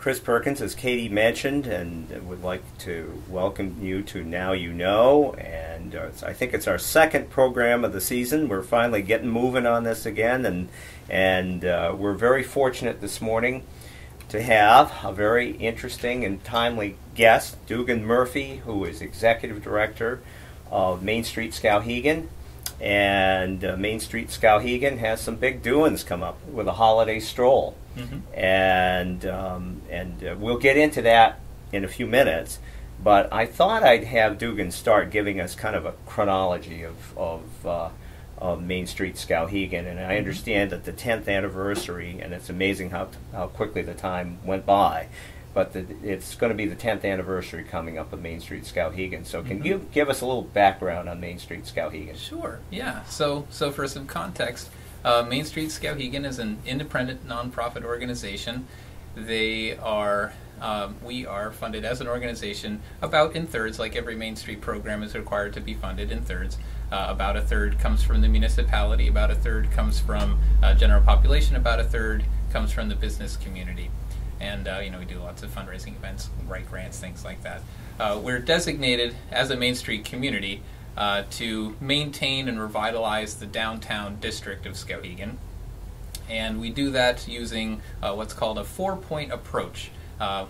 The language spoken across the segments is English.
Chris Perkins, as Katie mentioned, and would like to welcome you to Now You Know. And I think it's our second program of the season. We're finally getting moving on this again, and we're very fortunate this morning to have a very interesting and timely guest, Dugan Murphy, who is Executive Director of Main Street Skowhegan. And Main Street Skowhegan has some big doings come up with a holiday stroll. Mm-hmm. And we'll get into that in a few minutes. But I thought I'd have Dugan start giving us kind of a chronology of Main Street Skowhegan. And I understand that the 10th anniversary, and it's amazing how quickly the time went by, but it's going to be the 10th anniversary coming up of Main Street Skowhegan. So can you give us a little background on Main Street Skowhegan? Sure, yeah. So for some context, Main Street Skowhegan is an independent nonprofit organization. We are funded as an organization about in thirds, like every Main Street program is required to be funded in thirds. About a third comes from the municipality, about a third comes from general population, about a third comes from the business community. And we do lots of fundraising events, write grants, things like that. We're designated as a Main Street community to maintain and revitalize the downtown district of Skowhegan. And we do that using what's called a 4-point approach,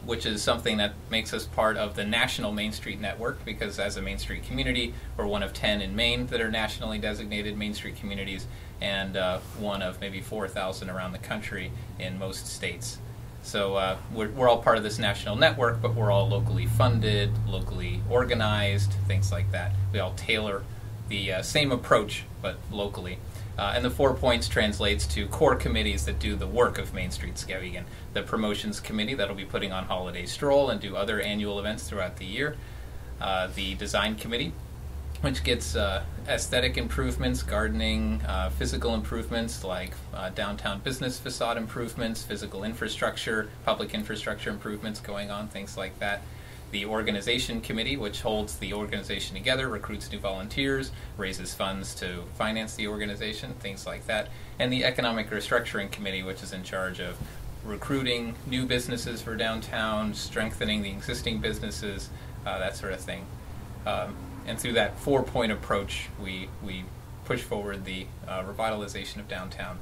which is something that makes us part of the National Main Street Network, because as a Main Street community, we're one of 10 in Maine that are nationally designated Main Street communities, and one of maybe 4,000 around the country in most states. So we're all part of this national network, but we're all locally funded, locally organized, things like that. We all tailor the same approach, but locally. And the 4 points translates to core committees that do the work of Main Street Skowhegan. The promotions committee that'll be putting on holiday stroll and do other annual events throughout the year. The design committee, which gets aesthetic improvements, gardening, physical improvements like downtown business facade improvements, physical infrastructure, public infrastructure improvements going on, things like that. The organization committee, which holds the organization together, recruits new volunteers, raises funds to finance the organization, things like that. And the economic restructuring committee, which is in charge of recruiting new businesses for downtown, strengthening the existing businesses, that sort of thing. And through that 4-point approach, we push forward the revitalization of downtown.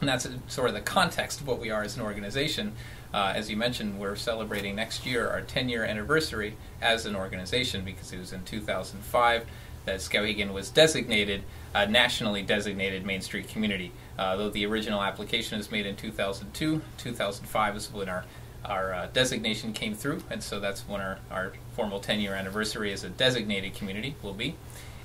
And that's sort of the context of what we are as an organization. As you mentioned, we're celebrating next year our 10-year anniversary as an organization, because it was in 2005 that Skowhegan was designated, nationally designated Main Street community. Though the original application was made in 2002, 2005 is when our designation came through, and so that's when our formal 10-year anniversary as a designated community will be.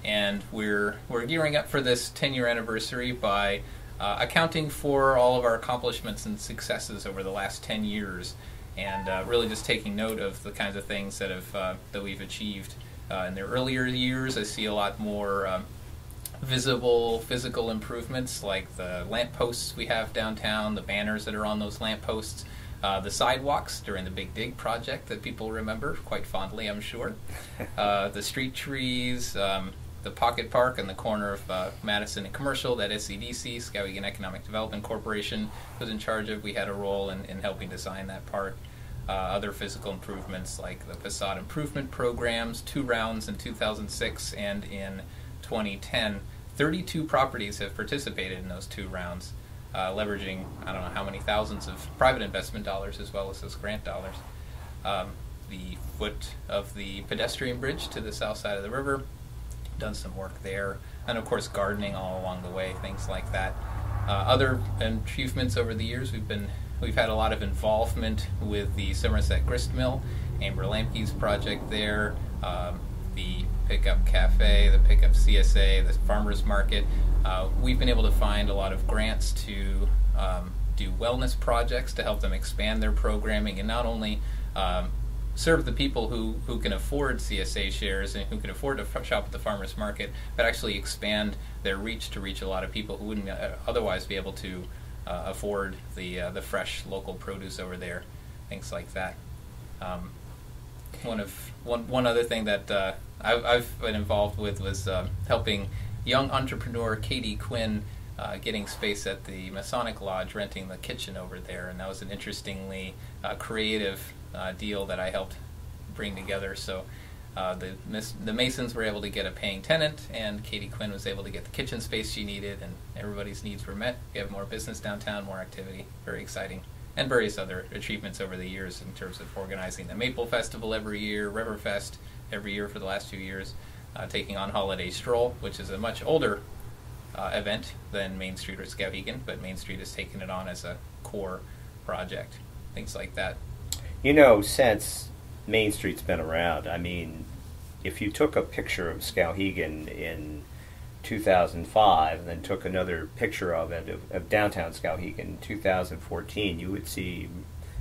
And we're gearing up for this 10-year anniversary by accounting for all of our accomplishments and successes over the last 10 years, and really just taking note of the kinds of things that we've achieved. In the earlier years, I see a lot more visible physical improvements, like the lampposts we have downtown, the banners that are on those lampposts, the sidewalks during the Big Dig project that people remember quite fondly, I'm sure, the street trees, the pocket park on the corner of Madison and Commercial that SEDC, Skowhegan Economic Development Corporation, was in charge of. We had a role in helping design that park. Other physical improvements like the facade improvement programs, 2 rounds in 2006 and in 2010. 32 properties have participated in those 2 rounds, leveraging I don't know how many thousands of private investment dollars as well as those grant dollars. The foot of the pedestrian bridge to the south side of the river, done some work there, and of course gardening all along the way, things like that. Other achievements over the years, we've had a lot of involvement with the Somerset Grist Mill, Amber Lamke's project there, the Pickup Cafe, the Pickup CSA, the Farmers Market. We've been able to find a lot of grants to do wellness projects to help them expand their programming and not only serve the people who can afford CSA shares and who can afford to shop at the farmers market, but actually expand their reach to reach a lot of people who wouldn't otherwise be able to afford the fresh local produce over there, things like that. One other thing that I've been involved with was helping young entrepreneur Katie Quinn getting space at the Masonic Lodge, renting the kitchen over there, and that was an interestingly creative deal that I helped bring together. So the Masons were able to get a paying tenant, and Katie Quinn was able to get the kitchen space she needed, and everybody's needs were met. We have more business downtown, more activity, very exciting, and various other achievements over the years in terms of organizing the Maple Festival every year, Riverfest every year for the last few years, taking on Holiday Stroll, which is a much older event than Main Street or Skowhegan, but Main Street has taken it on as a core project, things like that. You know, since Main Street's been around, I mean, if you took a picture of Skowhegan in 2005 and then took another picture of it, of downtown Skowhegan in 2014, you would see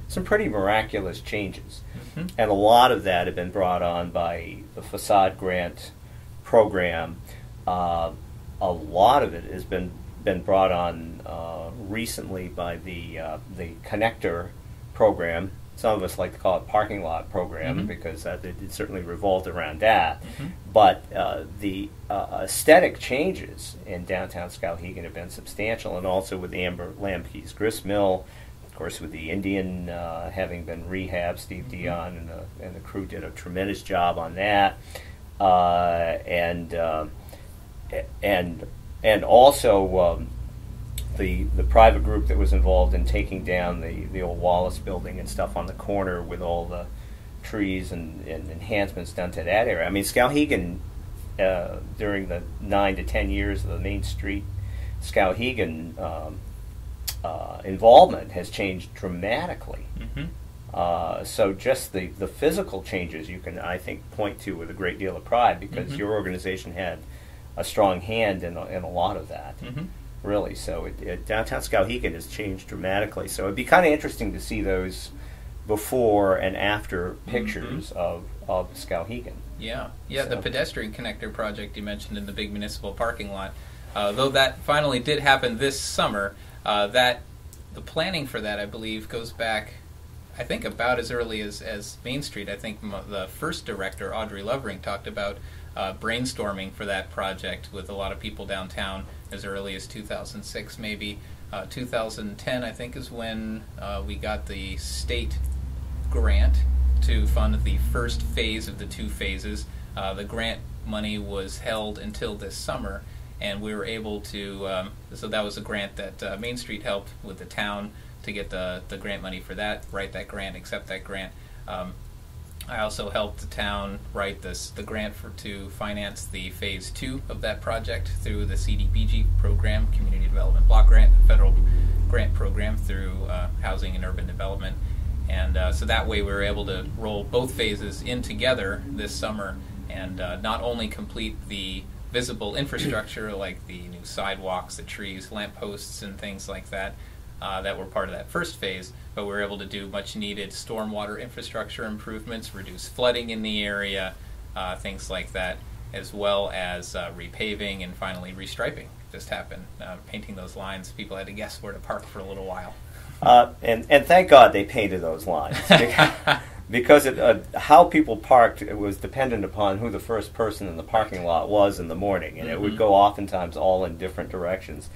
some pretty miraculous changes. Mm-hmm. And a lot of that had been brought on by the facade grant program. A lot of it has been brought on recently by the connector program. Some of us like to call it parking lot program, mm-hmm. because it certainly revolved around that. Mm-hmm. But the aesthetic changes in downtown Skowhegan have been substantial, and also with Amber Lamke's grist mill, of course, with the Indian having been rehabbed. Steve mm-hmm. Dion and the crew did a tremendous job on that, and also the private group that was involved in taking down the old Wallace building and stuff on the corner with all the trees and enhancements done to that area. I mean, Skowhegan, during the 9 to 10 years of the Main Street Skowhegan involvement has changed dramatically. Mm-hmm. So just the physical changes you can, I think, point to with a great deal of pride, because mm-hmm. your organization had a strong hand in a lot of that, mm-hmm. really. So downtown Skowhegan has changed dramatically. So it'd be kind of interesting to see those before and after pictures mm-hmm. of Skowhegan. Yeah, So. the pedestrian connector project you mentioned in the big municipal parking lot, though that finally did happen this summer, the planning for that, I believe, goes back, I think, about as early as Main Street. I think the first director, Audrey Lovering, talked about brainstorming for that project with a lot of people downtown as early as 2006, maybe. 2010, I think, is when we got the state grant to fund the first phase of the 2 phases. The grant money was held until this summer, and we were able to, so that was a grant that Main Street helped with the town to get the grant money for that, write that grant, accept that grant. I also helped the town write the grant to finance the phase 2 of that project through the CDBG program, Community Development Block Grant, federal grant program through Housing and Urban Development. And so that way we were able to roll both phases in together this summer, and not only complete the visible infrastructure like the new sidewalks, the trees, lampposts, and things like that, that were part of that first phase, but we were able to do much needed stormwater infrastructure improvements, reduce flooding in the area, things like that, as well as repaving and finally restriping just happened. Painting those lines, people had to guess where to park for a little while. And thank God they painted those lines, because how people parked, it was dependent upon who the first person in the parking lot was in the morning, and mm-hmm. it would go oftentimes all in different directions.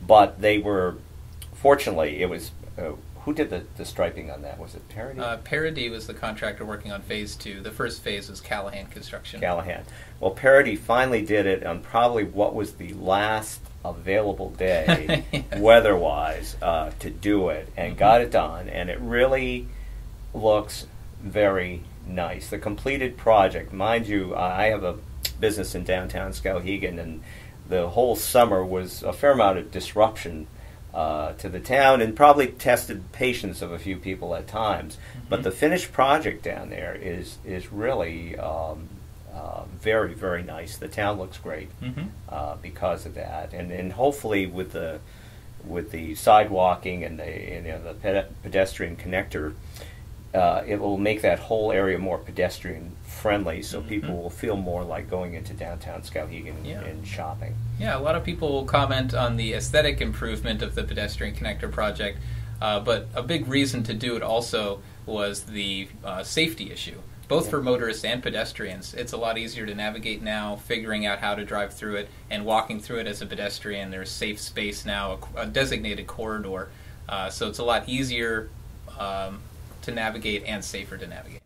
But they were, fortunately, it was, who did the striping on that? Was it Parody? Parody was the contractor working on phase 2. The first phase was Callahan Construction. Callahan. Well, Parody finally did it on probably what was the last available day, yes. weather-wise, to do it, and mm-hmm. got it done. And it really looks very nice. The completed project, mind you, I have a business in downtown Skowhegan, and the whole summer was a fair amount of disruption to the town, and probably tested patience of a few people at times. Mm-hmm. But the finished project down there is really very, very nice. The town looks great mm-hmm. Because of that, and hopefully with the sidewalking and the pedestrian connector, it will make that whole area more pedestrian friendly, so mm-hmm. people will feel more like going into downtown Skowhegan yeah. and shopping. Yeah, a lot of people will comment on the aesthetic improvement of the pedestrian connector project, but a big reason to do it also was the safety issue. both for motorists and pedestrians. It's a lot easier to navigate now, figuring out how to drive through it, and walking through it as a pedestrian. There's safe space now, a designated corridor, so it's a lot easier to navigate and safer to navigate.